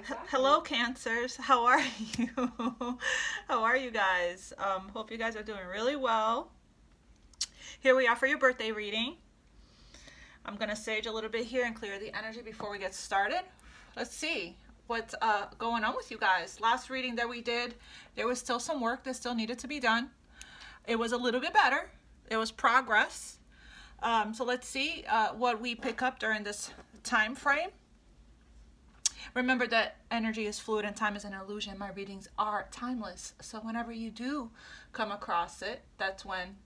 Exactly. Hello, Cancers. How are you? How are you guys? Hope you guys are doing really well. Here we are for your birthday reading. I'm going to sage a little bit here and clear the energy before we get started. Let's see what's going on with you guys. Last reading that we did, there was still some work that still needed to be done. It was a little bit better. It was progress. So let's see what we pick up during this time frame. Remember that energy is fluid and time is an illusion. My readings are timeless. So whenever you do come across it, that's when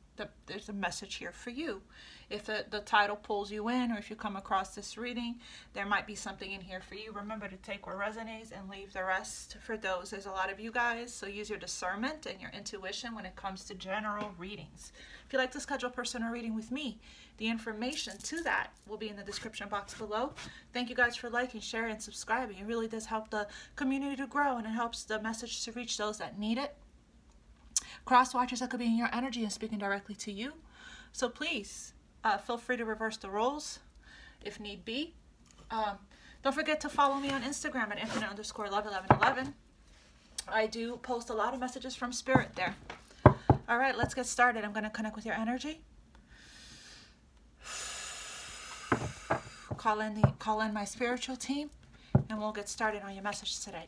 there's a message here for you. If the title pulls you in, or if you come across this reading, there might be something in here for you. Remember to take what resonates and leave the rest for those. There's a lot of you guys, so use your discernment and your intuition when it comes to general readings. If you'd like to schedule a personal reading with me, the information to that will be in the description box below. Thank you guys for liking, sharing, and subscribing. It really does help the community to grow, and it helps the message to reach those that need it. Cross watchers that could be in your energy and speaking directly to you. So please feel free to reverse the roles if need be. Don't forget to follow me on Instagram at Infinite_love1111. I do post a lot of messages from Spirit there. All right, let's get started. I'm going to connect with your energy. Call in my spiritual team, and we'll get started on your message today.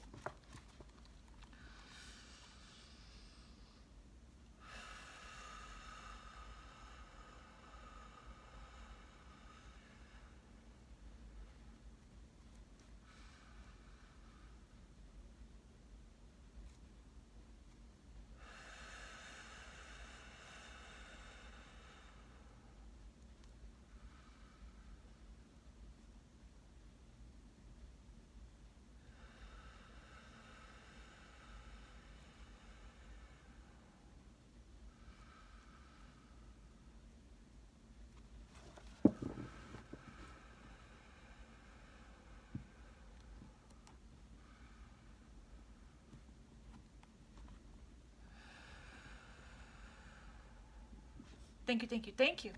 Thank you, thank you, thank you.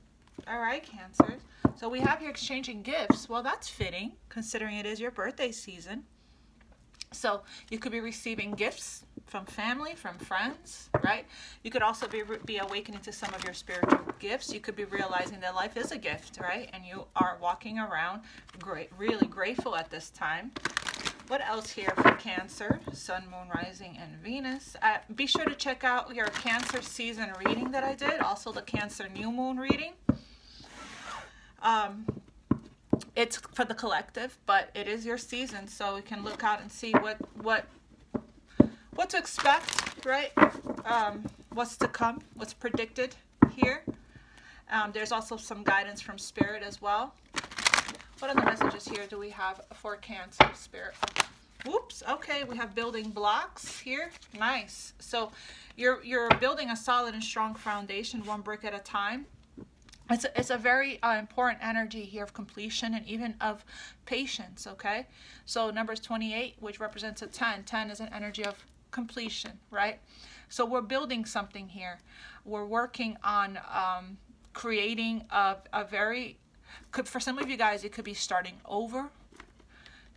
All right, Cancers. So we have here exchanging gifts. Well, that's fitting, considering it is your birthday season. So you could be receiving gifts from family, from friends, right? You could also be awakening to some of your spiritual gifts. You could be realizing that life is a gift, right? And you are walking around really grateful at this time. What else here for Cancer? Sun, Moon, Rising, and Venus. Be sure to check out your Cancer season reading that I did. Also the Cancer New Moon reading. It's for the collective, but it is your season, so you can look out and see what to expect, right? What's to come, what's predicted here. There's also some guidance from Spirit as well. What other messages here do we have for Cancer, Spirit? Whoops, okay, we have building blocks here. Nice. So you're building a solid and strong foundation, one brick at a time. It's a very important energy here of completion and even of patience, okay? So numbers 28, which represents a 10. 10 is an energy of completion, right? So we're building something here. We're working on creating a very... For some of you guys, it could be starting over.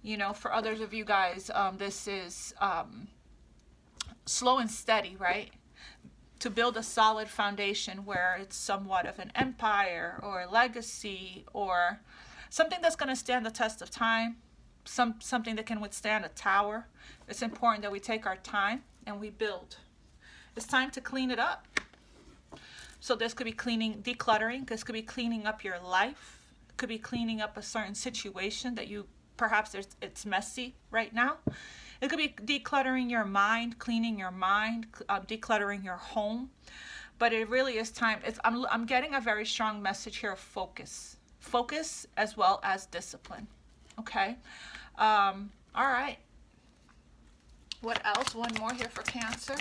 You know, for others of you guys, this is slow and steady, right? To build a solid foundation where it's somewhat of an empire or a legacy or something that's going to stand the test of time, something that can withstand a tower. It's important that we take our time and we build. It's time to clean it up. So this could be decluttering. This could be cleaning up your life. It could be cleaning up a certain situation that perhaps it's messy right now. It could be decluttering your mind, cleaning your mind, decluttering your home. But it really is time. I'm getting a very strong message here of focus. Focus as well as discipline. Okay? All right. What else? One more here for Cancer.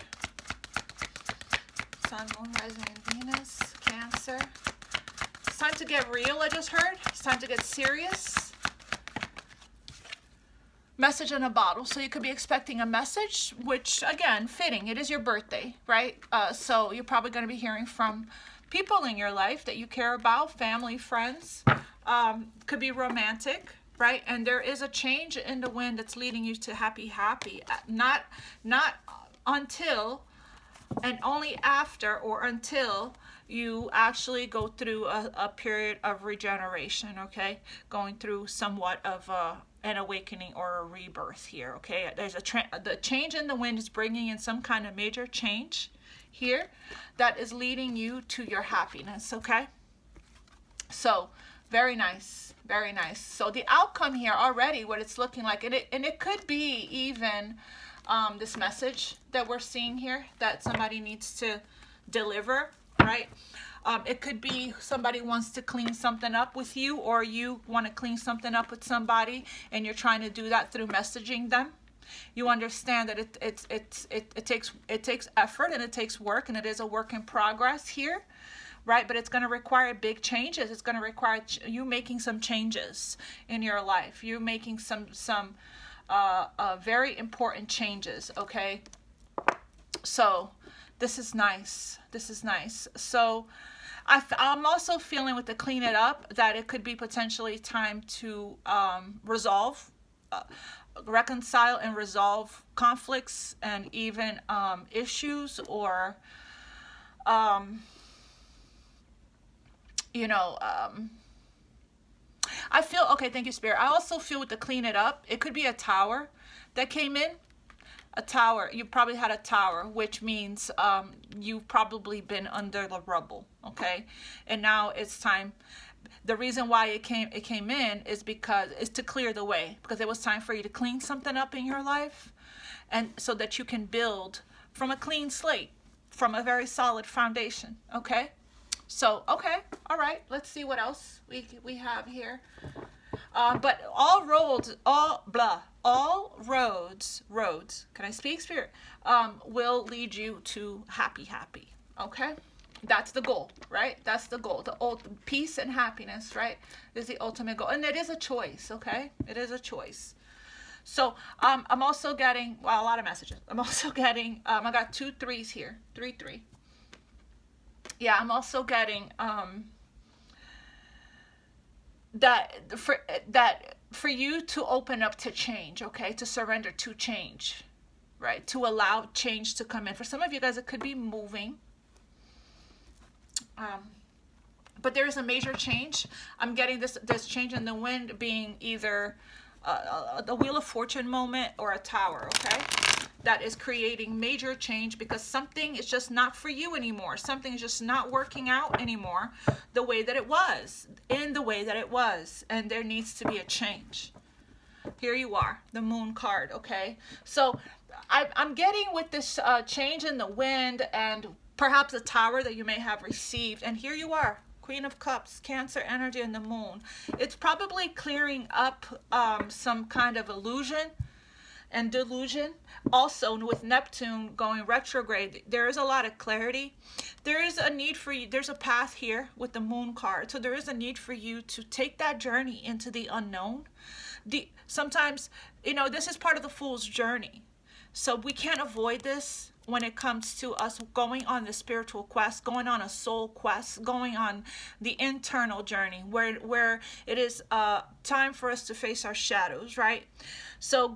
Sun, Moon, Rising, and Venus. Cancer. It's time to get real, I just heard. It's time to get serious. Message in a bottle. So you could be expecting a message, which again, fitting. It is your birthday, right? So you're probably going to be hearing from people in your life that you care about, family, friends. Could be romantic, right? And there is a change in the wind that's leading you to happy. Not until and only after or until you actually go through a period of regeneration, okay? Going through somewhat of an awakening or a rebirth here, okay? There's the change in the wind is bringing in some kind of major change here that is leading you to your happiness, okay? So very nice, very nice. So the outcome here already, what it's looking like, and it could be even this message that we're seeing here that somebody needs to deliver, right? It could be somebody wants to clean something up with you, or you want to clean something up with somebody, and you're trying to do that through messaging them. You understand that it takes effort and it takes work, and it is a work in progress here, right? But it's going to require big changes. It's going to require you making some changes in your life. You making some very important changes, okay? So this is nice. This is nice. So I'm also feeling with the clean it up that it could be potentially time to resolve, reconcile and resolve conflicts and even issues, or I feel, okay, thank you, Spirit. I also feel with the clean it up, it could be a tower that came in. A tower, you probably had a tower, which means you've probably been under the rubble, okay? And now it's time. The reason why it came in is because it's to clear the way, because it was time for you to clean something up in your life, and so that you can build from a clean slate, from a very solid foundation, okay? So, okay, all right, let's see what else we have here. But all roads, can I speak, Spirit? Will lead you to happy, okay? That's the goal, right? That's the goal. The peace and happiness, right, is the ultimate goal. And it is a choice, okay? It is a choice. So I'm also getting, well, a lot of messages. I'm also getting, I got 2 3s here, 3 3. Yeah, I'm also getting that for you to open up to change, okay, to surrender to change, right, to allow change to come in. For some of you guys, it could be moving, but there is a major change. I'm getting this change in the wind being either the Wheel of Fortune moment or a tower, okay, that is creating major change because something is just not for you anymore. Something is just not working out anymore the way that it was, and there needs to be a change. Here you are, the Moon card, okay? So I'm getting with this change in the wind and perhaps a tower that you may have received, and here you are, Queen of Cups, Cancer energy, and the Moon. It's probably clearing up some kind of illusion and delusion. Also, with Neptune going retrograde, there is a lot of clarity. There is a need for you. There's a path here with the Moon card. So there is a need for you to take that journey into the unknown. Sometimes, this is part of the Fool's journey. So we can't avoid this when it comes to us going on the spiritual quest, going on a soul quest, going on the internal journey where it is time for us to face our shadows, right? So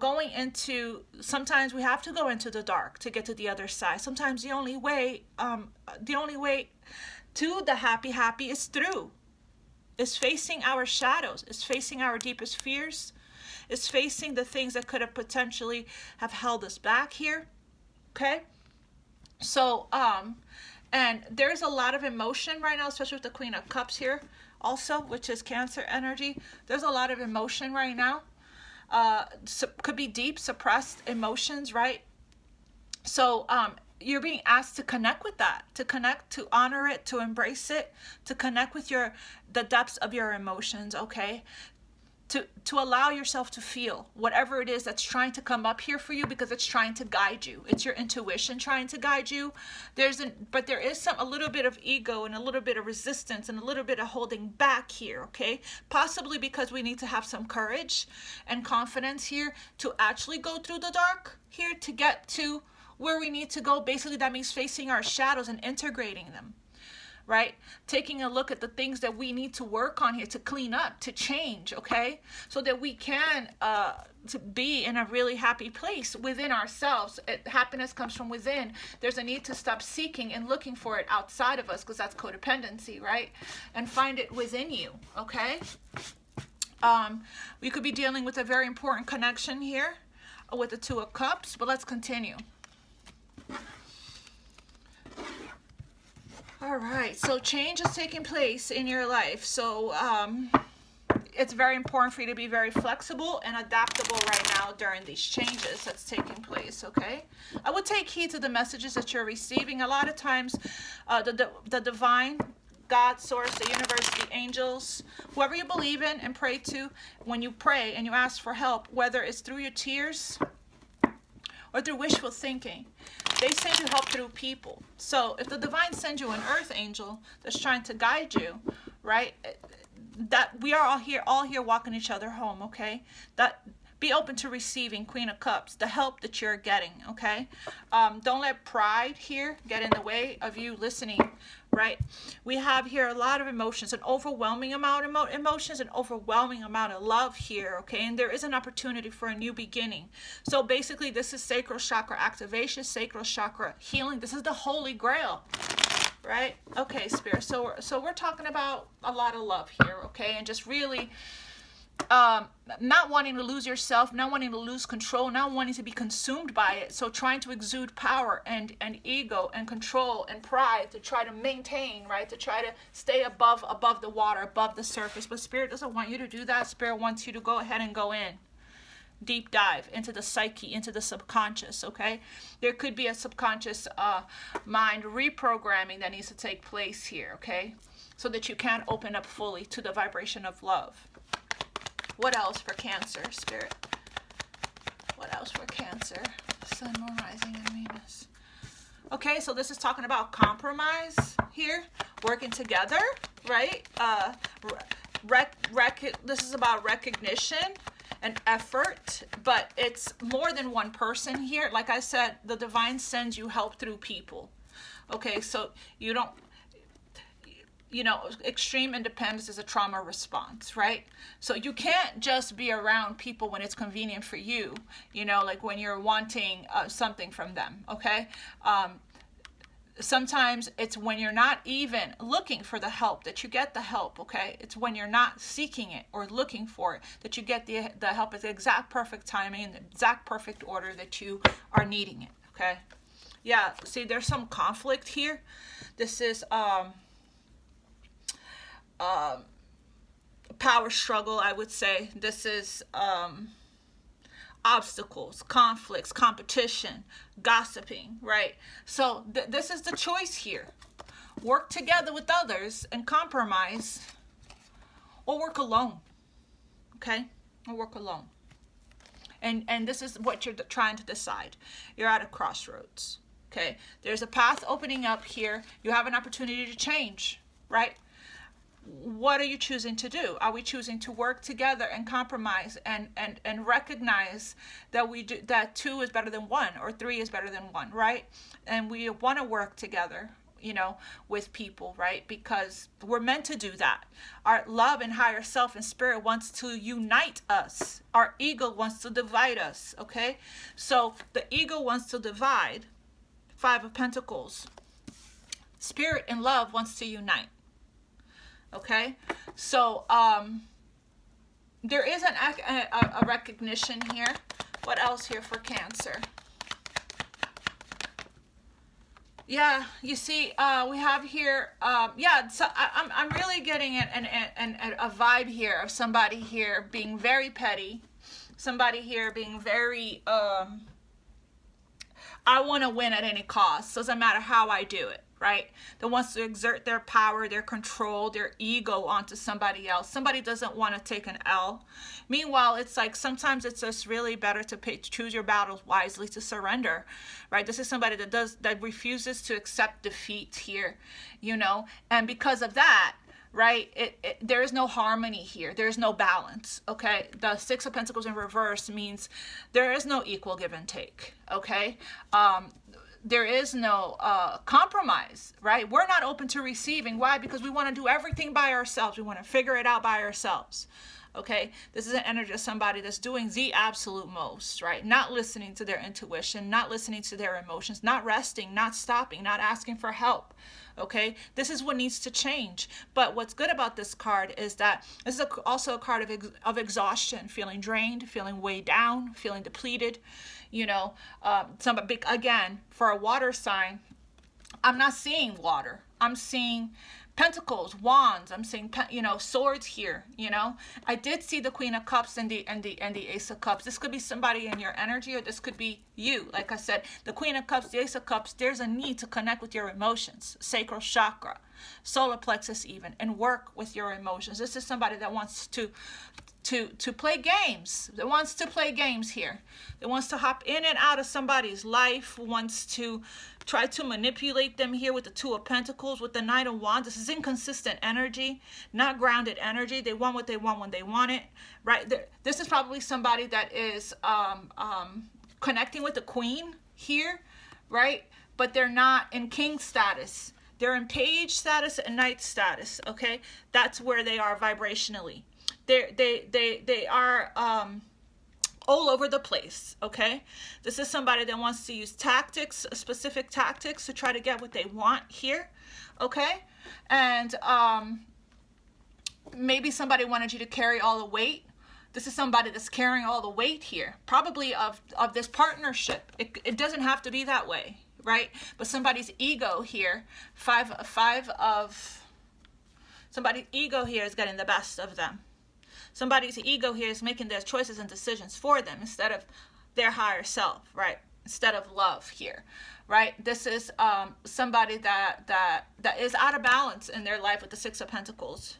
sometimes we have to go into the dark to get to the other side. Sometimes the only way to the happy is facing our shadows, is facing our deepest fears, is facing the things that could have potentially have held us back here, okay? So, and there's a lot of emotion right now, especially with the Queen of Cups here also, which is Cancer energy. There's a lot of emotion right now. Could be deep, suppressed emotions, right? So, you're being asked to connect with that, to honor it, to embrace it, to connect with the depths of your emotions, okay? To allow yourself to feel whatever it is that's trying to come up here for you, because it's trying to guide you. It's your intuition trying to guide you. But there is a little bit of ego and a little bit of resistance and a little bit of holding back here, okay? Possibly because we need to have some courage and confidence here to actually go through the dark here to get to where we need to go. Basically, that means facing our shadows and integrating them, right? Taking a look at the things that we need to work on here, to clean up, to change, okay? So that we can to be in a really happy place within ourselves. Happiness comes from within. There's a need to stop seeking and looking for it outside of us, because that's codependency, right? And find it within you, okay? We could be dealing with a very important connection here with the Two of Cups, but let's continue. All right, so change is taking place in your life. So it's very important for you to be very flexible and adaptable right now during these changes that's taking place, okay? I would take heed to the messages that you're receiving. A lot of times, the divine, God, source, the universe, the angels, whoever you believe in and pray to, when you pray and you ask for help, whether it's through your tears or through wishful thinking, they send you help through people. So if the divine sends you an earth angel that's trying to guide you, right, that we are all here walking each other home, okay? That be open to receiving, Queen of Cups, the help that you're getting, okay? Don't let pride here get in the way of you listening, right? We have here a lot of emotions, an overwhelming amount of emotions, an overwhelming amount of love here, okay? And there is an opportunity for a new beginning. So basically, this is sacral chakra activation, sacral chakra healing. This is the Holy Grail, right? Okay, Spirit. So we're talking about a lot of love here, okay? And just really not wanting to lose yourself, not wanting to lose control, not wanting to be consumed by it. So trying to exude power and ego and control and pride to try to maintain, right? To try to stay above the water, above the surface. But Spirit doesn't want you to do that. Spirit wants you to go ahead and go in. Deep dive into the psyche, into the subconscious, okay? There could be a subconscious mind reprogramming that needs to take place here, okay? So that you can open up fully to the vibration of love. What else for Cancer, Spirit? What else for Cancer? Sun, Moon, Rising, and Venus. Okay, so this is talking about compromise here, working together, right? This is about recognition and effort, but it's more than one person here. Like I said, the divine sends you help through people. Okay, so you don't, extreme independence is a trauma response, right? So you can't just be around people when it's convenient for you, like when you're wanting something from them, okay? Sometimes it's when you're not even looking for the help that you get the help, okay? It's when you're not seeking it or looking for it that you get the help at the exact perfect timing and the exact perfect order that you are needing it, okay? Yeah, see, there's some conflict here. This is power struggle, I would say. This is obstacles, conflicts, competition, gossiping, right? So this is the choice here. Work together with others and compromise, or work alone, okay? Or work alone. And this is what you're trying to decide. You're at a crossroads, okay? There's a path opening up here. You have an opportunity to change, right? What are you choosing to do? Are we choosing to work together and compromise and recognize that that 2 is better than 1 or 3 is better than 1, right? And we want to work together, with people, right? Because we're meant to do that. Our love and higher self and spirit wants to unite us. Our ego wants to divide us, okay? So the ego wants to divide, 5 of Pentacles. Spirit and love wants to unite. Okay, so there is a recognition here. What else here for Cancer? Yeah, you see, we have here, so I'm really getting a vibe here of somebody here being very petty, somebody here being very, I want to win at any cost, so it doesn't matter how I do it. Right? That wants to exert their power, their control, their ego onto somebody else. Somebody doesn't want to take an L. Meanwhile, it's like sometimes it's just really better to choose your battles wisely, to surrender, right? This is somebody that refuses to accept defeat here, and because of that, right, there is no harmony here. There's no balance, okay? The 6 of Pentacles in reverse means there is no equal give and take, okay? compromise, right? We're not open to receiving. Why? Because we want to do everything by ourselves. We want to figure it out by ourselves. Okay, this is an energy of somebody that's doing the absolute most, right? Not listening to their intuition, not listening to their emotions, not resting, not stopping, not asking for help. Okay, this is what needs to change. But what's good about this card is that this is also a card of exhaustion, feeling drained, feeling weighed down, feeling depleted. You know, again, for a water sign, I'm not seeing water. I'm seeing pentacles, wands. I'm seeing, swords here. I did see the Queen of Cups and the Ace of Cups. This could be somebody in your energy, or this could be you. Like I said, the Queen of Cups, the Ace of Cups, there's a need to connect with your emotions, sacral chakra, solar plexus even, and work with your emotions. This is somebody that wants to play games, that wants to play games here, that wants to hop in and out of somebody's life, wants to try to manipulate them here with the Two of Pentacles, with the Knight of Wands. This is inconsistent energy, not grounded energy. They want what they want when they want it, right? This is probably somebody that is connecting with the Queen here, right? But they're not in King status. They're in Page status and Knight status, okay? That's where they are vibrationally. They are all over the place, okay? This is somebody that wants to use tactics, specific tactics, to try to get what they want here, okay? And maybe somebody wanted you to carry all the weight. This is somebody that's carrying all the weight here, probably of this partnership. It doesn't have to be that way, right? But somebody's ego here, somebody's ego here is getting the best of them. Somebody's ego here is making their choices and decisions for them instead of their higher self, right? Instead of love here, right? This is somebody that is out of balance in their life with the Six of Pentacles.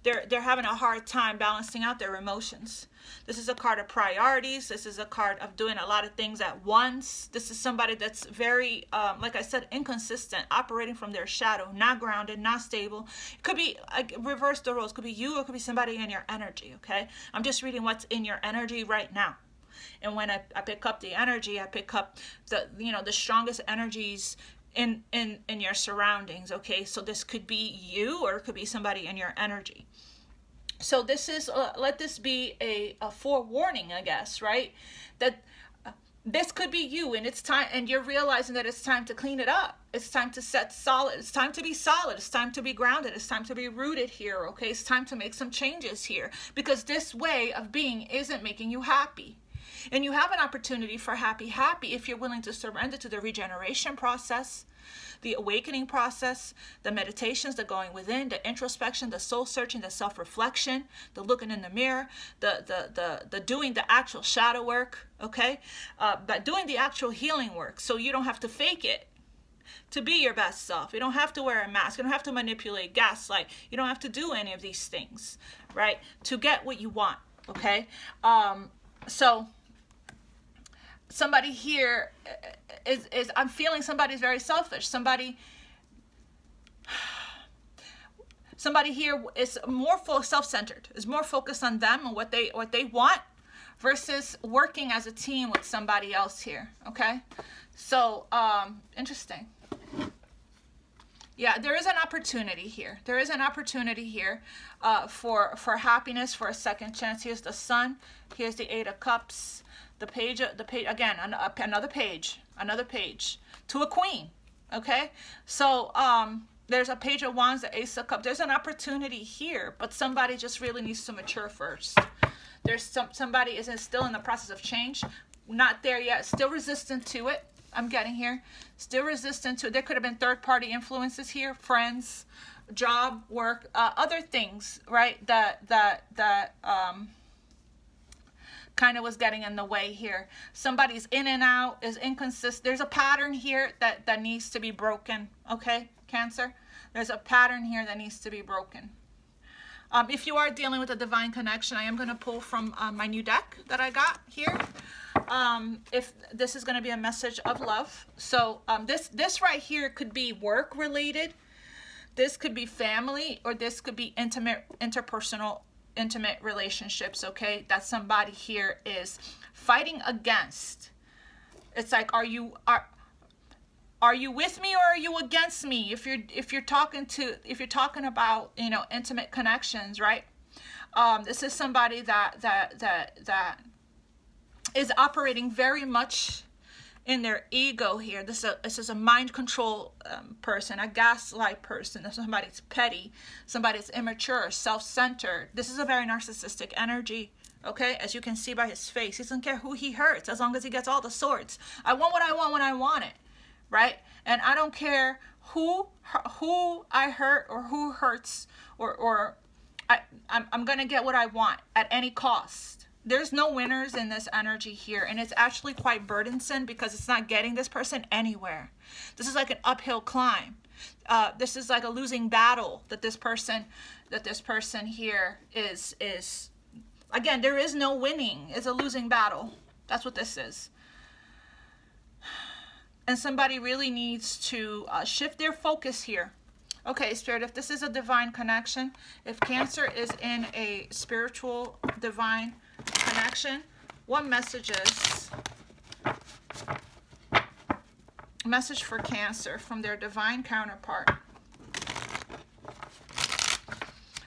They're having a hard time balancing out their emotions. This is a card of priorities. This is a card of doing a lot of things at once. This is somebody that's very, like I said, inconsistent, operating from their shadow, not grounded, not stable. It could be, reverse the roles. It could be you, or it could be somebody in your energy, okay? I'm just reading what's in your energy right now. And when I pick up the energy, I pick up the strongest energies in your surroundings, okay? So this could be you, or it could be somebody in your energy. So this is let this be a forewarning, I guess, right? That this could be you, and it's time, and you're realizing that it's time to clean it up. It's time to set solid. It's time to be solid. It's time to be grounded. It's time to be rooted here, okay? It's time to make some changes here, because this way of being isn't making you happy. And you have an opportunity for happy if you're willing to surrender to the regeneration process, the awakening process, the meditations, the going within, the introspection, the soul searching, the self-reflection, the looking in the mirror, the doing the actual shadow work, okay? But doing the actual healing work, so you don't have to fake it to be your best self. You don't have to wear a mask. You don't have to manipulate, gaslight. You don't have to do any of these things, right? To get what you want, okay? So somebody here is I'm feeling somebody's very selfish. Somebody here is more self-centered, is more focused on them and what they want, versus working as a team with somebody else here, okay? So interesting. Yeah, there is an opportunity here. There is an opportunity here for happiness, for a second chance. Here's the Sun. Here's the Eight of Cups. The page again, another page to a Queen. Okay, so there's a Page of Wands, the Ace of Cups. There's an opportunity here, but somebody just really needs to mature first. There's somebody is still in the process of change, not there yet, still resistant to it. I'm getting here, still resistant to it. There could have been third-party influences here, friends, job, work, other things, right? That kind of was getting in the way here. Somebody's in and out, is inconsistent. There's a pattern here that needs to be broken, okay, Cancer? There's a pattern here that needs to be broken. If you are dealing with a divine connection, I am going to pull from my new deck that I got here. If this is going to be a message of love. So this right here could be work related. This could be family, or this could be interpersonal, intimate relationships, okay? That somebody here is fighting against. It's like, Are you with me or are you against me? If you're talking about, you know, intimate connections, right? This is somebody that is operating very much in their ego here. This is a mind control person, a gaslight person. This is somebody's petty, somebody's immature, self-centered. This is a very narcissistic energy. Okay, as you can see by his face, he doesn't care who he hurts as long as he gets all the swords. I want what I want when I want it, right? And I don't care who I hurt or who hurts, or I'm gonna get what I want at any cost. There's no winners in this energy here, and it's actually quite burdensome because it's not getting this person anywhere. This is like an uphill climb. This is like a losing battle that this person here is. Again, there is no winning. It's a losing battle. That's what this is. And somebody really needs to shift their focus here. Okay, Spirit, if this is a divine connection, if Cancer is in a spiritual divine connection, what message for Cancer from their divine counterpart?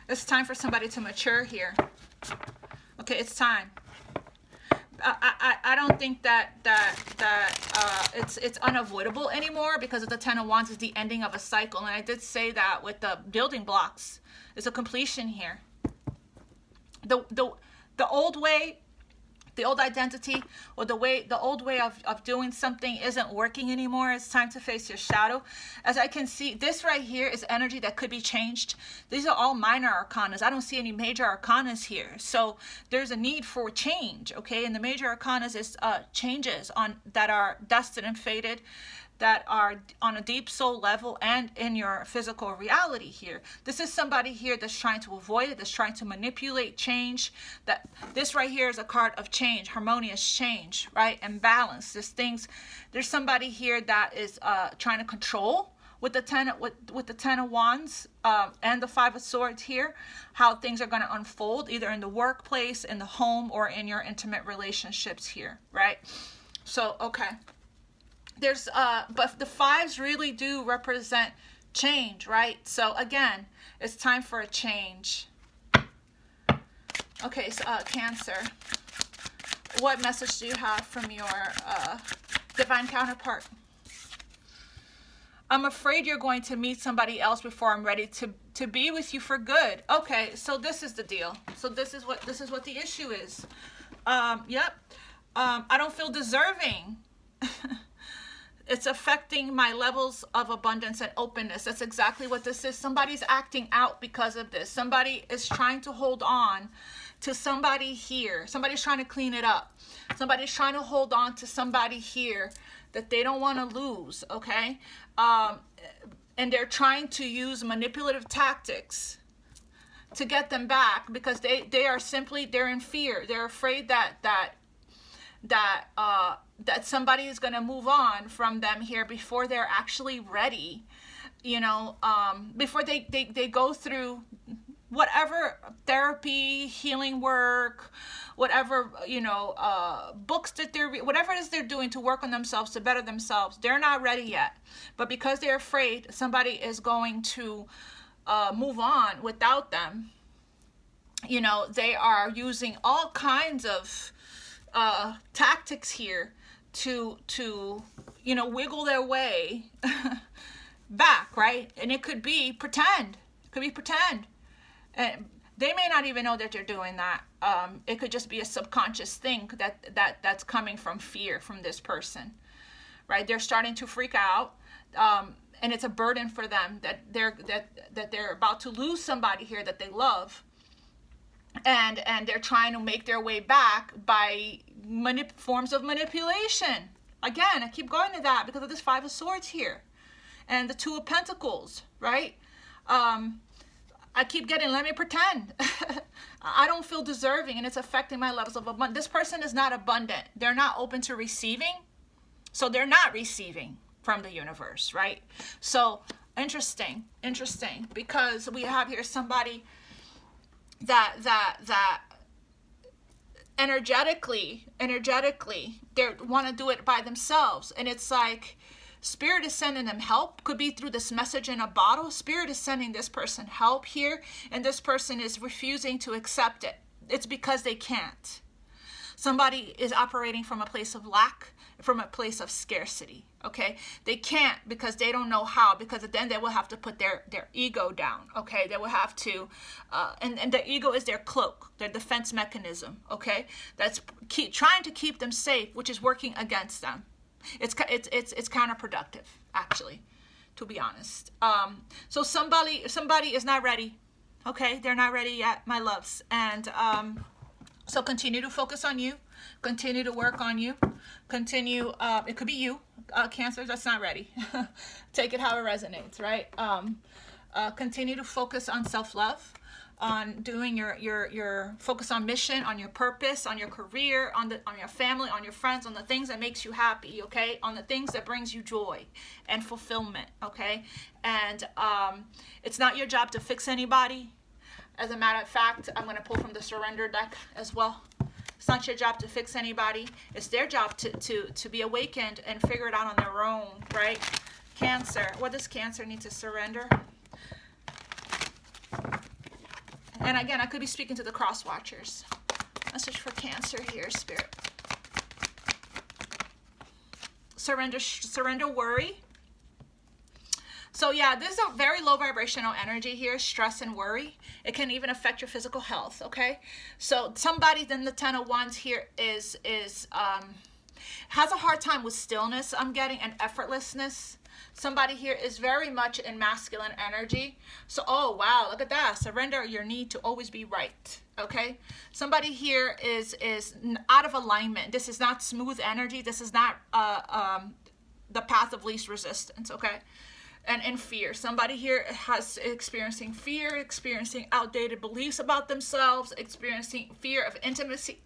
It's time for somebody to mature here. Okay, it's time. I don't think that it's unavoidable anymore, because of the Ten of Wands is the ending of a cycle, and I did say that with the building blocks. It's a completion here. The old way, the old identity, or the old way of doing something isn't working anymore. It's time to face your shadow. As I can see, this right here is energy that could be changed. These are all minor arcanas. I don't see any major arcanas here. So there's a need for change, okay? And the major arcanas is changes that are destined and fated, that are on a deep soul level and in your physical reality here. This is somebody here that's trying to avoid it, that's trying to manipulate change. That this right here is a card of change, harmonious change, right? And balance. There's somebody here that is trying to control with the Ten of Wands and the Five of Swords here, how things are going to unfold, either in the workplace, in the home, or in your intimate relationships here, right? So, okay. But the fives really do represent change, right? So again, it's time for a change. Okay, so Cancer, what message do you have from your divine counterpart? I'm afraid you're going to meet somebody else before I'm ready to be with you for good. Okay, so this is the deal. So this is what the issue is. Yep. I don't feel deserving. It's affecting my levels of abundance and openness. That's exactly what this is. Somebody's acting out because of this. Somebody is trying to hold on to somebody here. Somebody's trying to clean it up. Somebody's trying to hold on to somebody here that they don't want to lose, okay? And they're trying to use manipulative tactics to get them back, because they're in fear. They're afraid that somebody is going to move on from them here before they're actually ready, you know, before they go through whatever therapy, healing work, whatever, you know, books that whatever it is they're doing to work on themselves, to better themselves. They're not ready yet. But because they're afraid somebody is going to move on without them, you know, they are using all kinds of tactics here to you know, wiggle their way back, right? And it could be pretend. And they may not even know that they're doing that. It could just be a subconscious thing that's coming from fear from this person, right? They're starting to freak out, and it's a burden for them that they're about to lose somebody here that they love. And they're trying to make their way back by forms of manipulation. Again, I keep going to that because of this Five of Swords here. And the Two of Pentacles, right? I keep getting, let me pretend. I don't feel deserving, and it's affecting my levels of abundance. This person is not abundant. They're not open to receiving. So they're not receiving from the universe, right? So interesting, because we have here somebody that energetically they want to do it by themselves, and it's like Spirit is sending them help. Could be through this message in a bottle. Spirit is sending this person help here, and this person is refusing to accept it. It's because they can't. Somebody is operating from a place of lack, from a place of scarcity, okay? They can't because they don't know how, because then they will have to put their ego down, okay? They will have to, and the ego is their cloak, their defense mechanism, okay? That's trying to keep them safe, which is working against them. It's counterproductive, actually, to be honest. So somebody is not ready, okay? They're not ready yet, my loves. And so continue to focus on you. Continue to work on you. Continue, it could be you, Cancer, that's not ready. Take it how it resonates, right? Continue to focus on self-love, on doing your focus on mission, on your purpose, on your career, on your family, on your friends, on the things that makes you happy, okay? On the things that brings you joy and fulfillment, okay? And it's not your job to fix anybody. As a matter of fact, I'm going to pull from the surrender deck as well. It's not your job to fix anybody. It's their job to be awakened and figure it out on their own, right? Cancer. What does Cancer need to surrender? And again, I could be speaking to the cross watchers. Message for Cancer here, Spirit. Surrender worry. So yeah, this is a very low vibrational energy here, stress and worry. It can even affect your physical health, okay? So somebody in the 10 of Wands here has a hard time with stillness, I'm getting, and effortlessness. Somebody here is very much in masculine energy. So, oh wow, look at that. Surrender your need to always be right, okay? Somebody here is out of alignment. This is not smooth energy. This is not the path of least resistance, okay? And in fear. Somebody here has experiencing fear, experiencing outdated beliefs about themselves, experiencing fear of intimacy,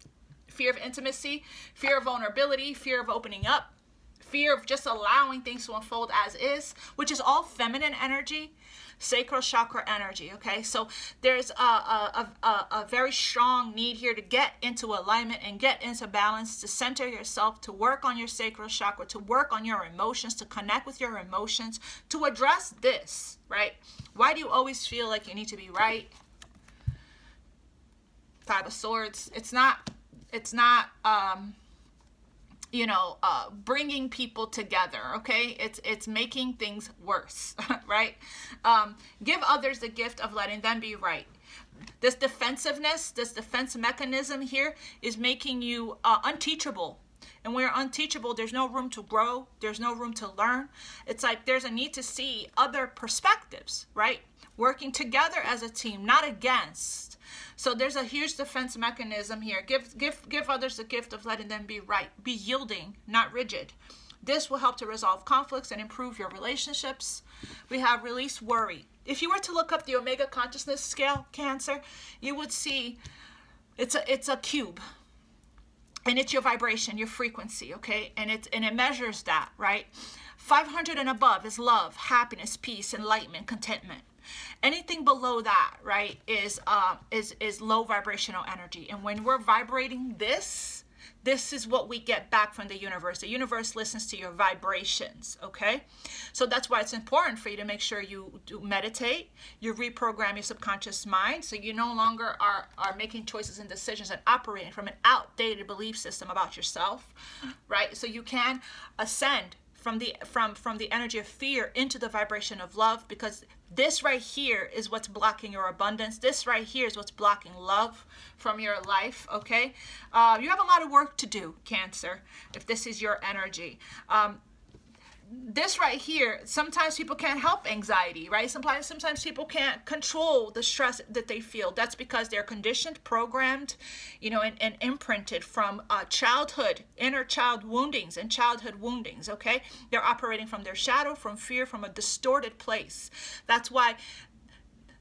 fear of vulnerability, fear of opening up, fear of just allowing things to unfold as is, which is all feminine energy, sacral chakra energy, okay? So there's a very strong need here to get into alignment and get into balance, to center yourself, to work on your sacral chakra, to work on your emotions, to connect with your emotions, to address this, right? Why do you always feel like you need to be right? Five of Swords. It's not bringing people together, okay? It's making things worse, right? Give others the gift of letting them be right. This defensiveness, this defense mechanism here is making you unteachable. And when you're unteachable, there's no room to grow. There's no room to learn. It's like there's a need to see other perspectives, right? Working together as a team, not against. So there's a huge defense mechanism here. Give others the gift of letting them be right. Be yielding, not rigid. This will help to resolve conflicts and improve your relationships. We have release worry. If you were to look up the Omega Consciousness Scale, Cancer, you would see it's a cube. And it's your vibration, your frequency, okay? And it measures that, right? 500 and above is love, happiness, peace, enlightenment, contentment. Anything below that, right, is low vibrational energy. And when we're vibrating this is what we get back from the universe. The universe listens to your vibrations, okay? So that's why it's important for you to make sure you do meditate, you reprogram your subconscious mind, so you no longer are making choices and decisions and operating from an outdated belief system about yourself, right? So you can ascend from the energy of fear into the vibration of love, because this right here is what's blocking your abundance. This right here is what's blocking love from your life, okay? You have a lot of work to do, Cancer, if this is your energy. This right here, sometimes people can't help anxiety, right? Sometimes people can't control the stress that they feel. That's because they're conditioned, programmed, and imprinted from childhood, inner child woundings and childhood woundings, okay? They're operating from their shadow, from fear, from a distorted place. That's why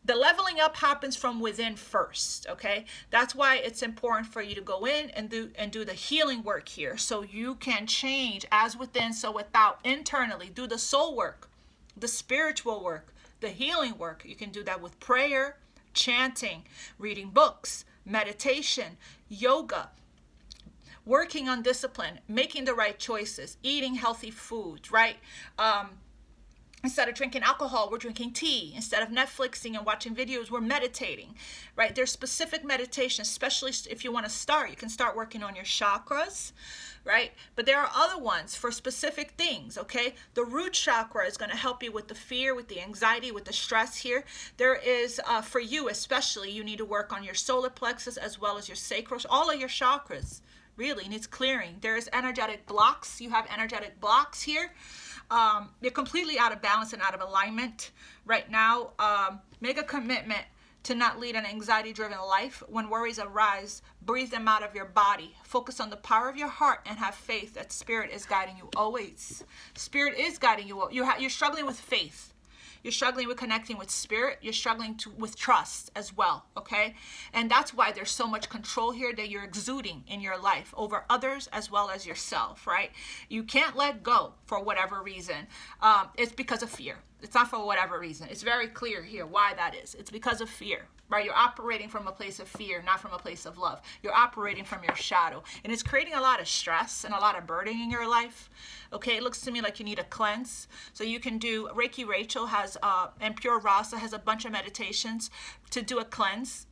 the leveling up happens from within first, okay? That's why it's important for you to go in and do the healing work here, so you can change as within, so without, internally. Do the soul work, the spiritual work, the healing work. You can do that with prayer, chanting, reading books, meditation, yoga, working on discipline, making the right choices, eating healthy foods, right? Instead of drinking alcohol, we're drinking tea. Instead of Netflixing and watching videos, we're meditating, right? There's specific meditation, especially if you want to start. You can start working on your chakras, right? But there are other ones for specific things, okay? The root chakra is going to help you with the fear, with the anxiety, with the stress here. There is, for you especially, you need to work on your solar plexus as well as your sacral, all of your chakras. Really needs clearing. There's energetic blocks. You have energetic blocks here. You're completely out of balance and out of alignment right now. Make a commitment to not lead an anxiety-driven life. When worries arise, breathe them out of your body. Focus on the power of your heart and have faith that Spirit is guiding you always. Spirit is guiding you. You're struggling with faith. You're struggling with connecting with Spirit. You're struggling with trust as well, okay? And that's why there's so much control here that you're exuding in your life over others as well as yourself, right? You can't let go for whatever reason. It's because of fear. It's not for whatever reason. It's very clear here why that is. It's because of fear, right? You're operating from a place of fear, not from a place of love. You're operating from your shadow. And it's creating a lot of stress and a lot of burden in your life. Okay, it looks to me like you need a cleanse. So you can do, Reiki Rachel has, and Pure Rasa has a bunch of meditations to do a cleanse.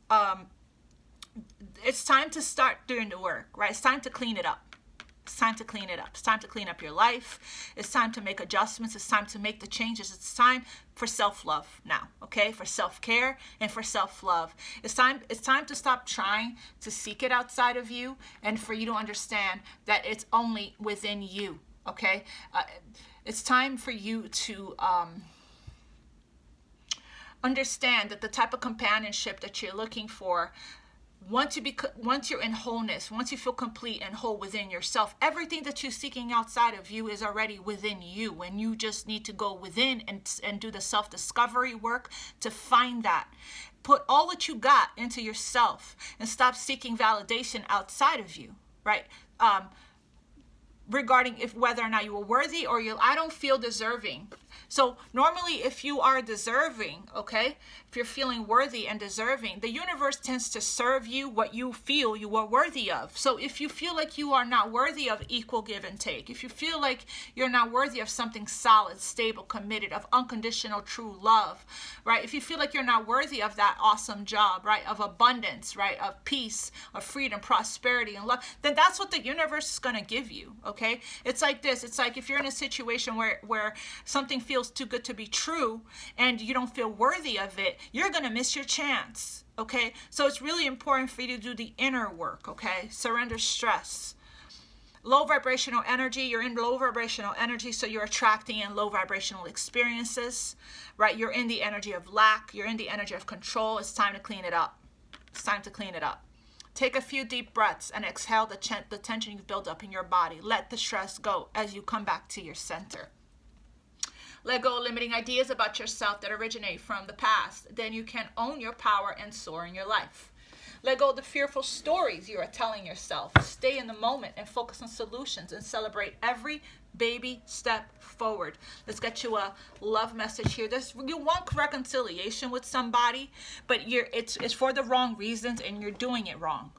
It's time to start doing the work, right? It's time to clean it up. It's time to clean it up. It's time to clean up your life. It's time to make adjustments. It's time to make the changes. It's time for self-love now, okay? For self-care and for self-love. It's time to stop trying to seek it outside of you and for you to understand that it's only within you, okay? It's time for you to understand that the type of companionship that you're looking for, once you're in wholeness, once you feel complete and whole within yourself, everything that you're seeking outside of you is already within you, and you just need to go within and do the self-discovery work to find that. Put all that you got into yourself and stop seeking validation outside of you, right? Regarding whether or not you were worthy or I don't feel deserving. So normally if you are deserving, okay, if you're feeling worthy and deserving, the universe tends to serve you what you feel you are worthy of. So if you feel like you are not worthy of equal give and take, if you feel like you're not worthy of something solid, stable, committed, of unconditional true love, right? If you feel like you're not worthy of that awesome job, right, of abundance, right, of peace, of freedom, prosperity, and love, then that's what the universe is going to give you, okay? It's like this. It's like if you're in a situation where something feels too good to be true and you don't feel worthy of it, you're going to miss your chance, okay? So it's really important for you to do the inner work, okay? Surrender stress. Low vibrational energy, you're in low vibrational energy, so you're attracting in low vibrational experiences, right? You're in the energy of lack. You're in the energy of control. It's time to clean it up. It's time to clean it up. Take a few deep breaths and exhale the tension you've built up in your body. Let the stress go as you come back to your center. Let go of limiting ideas about yourself that originate from the past. Then you can own your power and soar in your life. Let go of the fearful stories you are telling yourself. Stay in the moment and focus on solutions and celebrate every baby step forward. Let's get you a love message here. You want reconciliation with somebody, but it's for the wrong reasons and you're doing it wrong.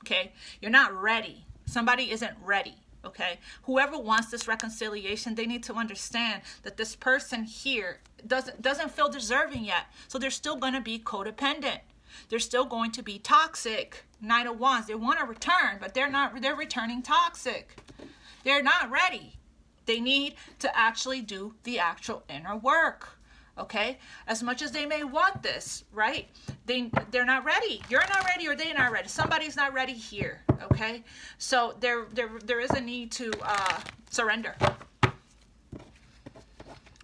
Okay? You're not ready. Somebody isn't ready. Okay? Whoever wants this reconciliation, they need to understand that this person here doesn't feel deserving yet. So they're still going to be codependent. They're still going to be toxic. Nine of Wands. They want to return, but they're returning toxic. They're not ready. They need to actually do the actual inner work. Okay? As much as they may want this, right? They're not ready. You're not ready or they're not ready. Somebody's not ready here. Okay? So there is a need to surrender.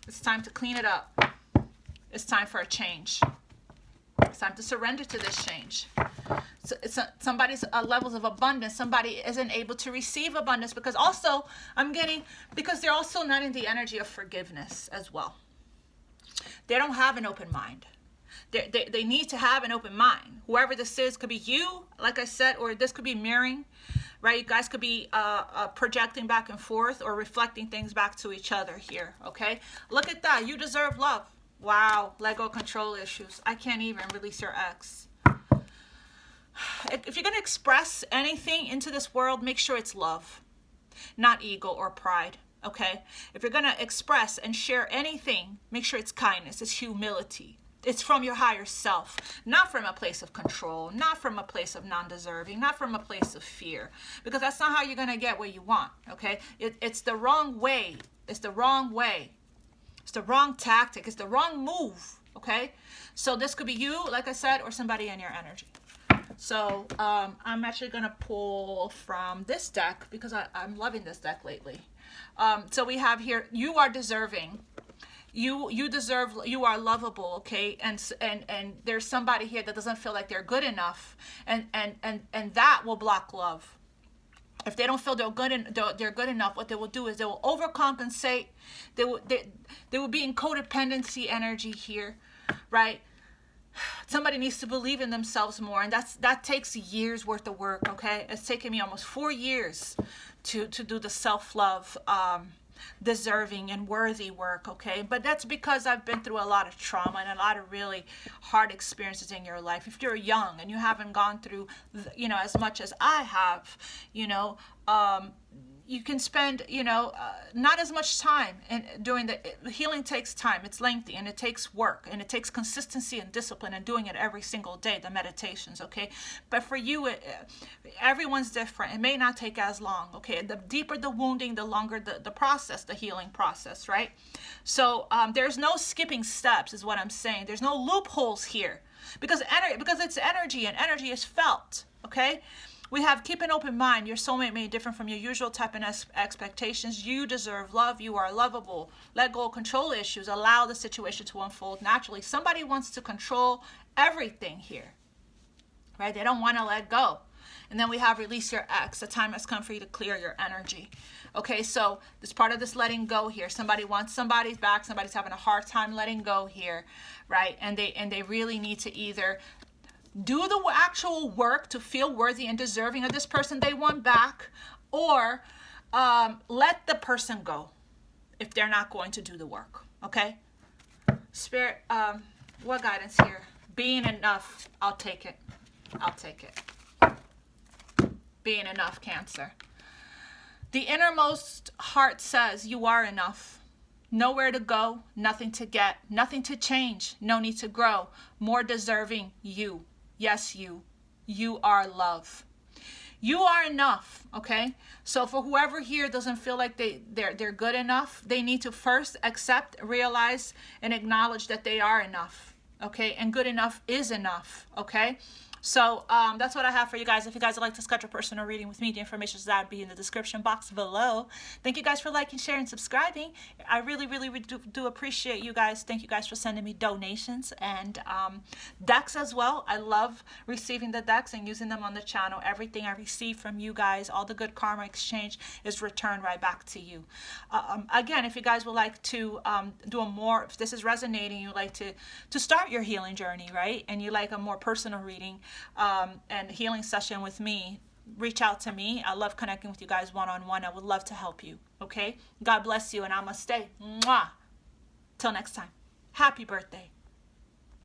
It's time to clean it up. It's time for a change. It's time to surrender to this change. So somebody's levels of abundance. Somebody isn't able to receive abundance because they're also not in the energy of forgiveness as well. They don't have an open mind. They need to have an open mind. Whoever this is, could be you, like I said, or this could be mirroring, right? You guys could be projecting back and forth or reflecting things back to each other here, okay? Look at that. You deserve love. Wow. Let go of control issues. I can't even release your ex. if you're going to express anything into this world, make sure it's love, not ego or pride. Okay? If you're going to express and share anything, make sure it's kindness, it's humility. It's from your higher self, not from a place of control, not from a place of non-deserving, not from a place of fear, because that's not how you're going to get what you want. Okay? It's the wrong way. It's the wrong way. It's the wrong tactic. It's the wrong move. Okay? So this could be you, like I said, or somebody in your energy. So I'm actually going to pull from this deck because I'm loving this deck lately. So we have here, you are deserving. You deserve, you are lovable, okay? And there's somebody here that doesn't feel like they're good enough, and that will block love. If they don't feel they're good enough, what they will do is they will overcompensate. They will be in codependency energy here, right? Somebody needs to believe in themselves more, and that takes years worth of work. Okay, it's taken me almost 4 years to do the self-love, deserving and worthy work. Okay, but that's because I've been through a lot of trauma and a lot of really hard experiences in your life. If you're young and you haven't gone through as much as I have, you can spend, not as much time. And doing the healing takes time. It's lengthy and it takes work and it takes consistency and discipline and doing it every single day, the meditations, okay? But for you, everyone's different. It may not take as long, okay? The deeper the wounding, the longer the process, the healing process, right? So there's no skipping steps is what I'm saying. There's no loopholes here because it's energy and energy is felt, okay? We have keep an open mind. Your soulmate may be different from your usual type and expectations. You deserve love. You are lovable. Let go of control issues. Allow the situation to unfold naturally. Somebody wants to control everything here, right? They don't want to let go. And then we have release your ex. The time has come for you to clear your energy. Okay, so this part of this letting go here. Somebody wants somebody's back. Somebody's having a hard time letting go here, right? And they really need to either do the actual work to feel worthy and deserving of this person they want back, or let the person go if they're not going to do the work. Okay, Spirit, what guidance here? Being enough. I'll take it. Being enough, Cancer. The innermost heart says you are enough. Nowhere to go, nothing to get, nothing to change, no need to grow. More deserving, you. Yes, you. You are love. You are enough, okay? So for whoever here doesn't feel like they're good enough, they need to first accept, realize, and acknowledge that they are enough, okay? And good enough is enough, okay? So that's what I have for you guys. If you guys would like to schedule a personal reading with me, the information is that be in the description box below. Thank you guys for liking, sharing, subscribing. I really, really do appreciate you guys. Thank you guys for sending me donations and decks as well. I love receiving the decks and using them on the channel. Everything I receive from you guys, all the good karma exchange is returned right back to you. Again, if you guys would like to do a more, if this is resonating, you'd like to start your healing journey, right? And you like a more personal reading, and healing session with me, reach out to me. I love connecting with you guys one-on-one. I would love to help you. Okay? God bless you, and namaste. Mwah. Till next time. Happy birthday.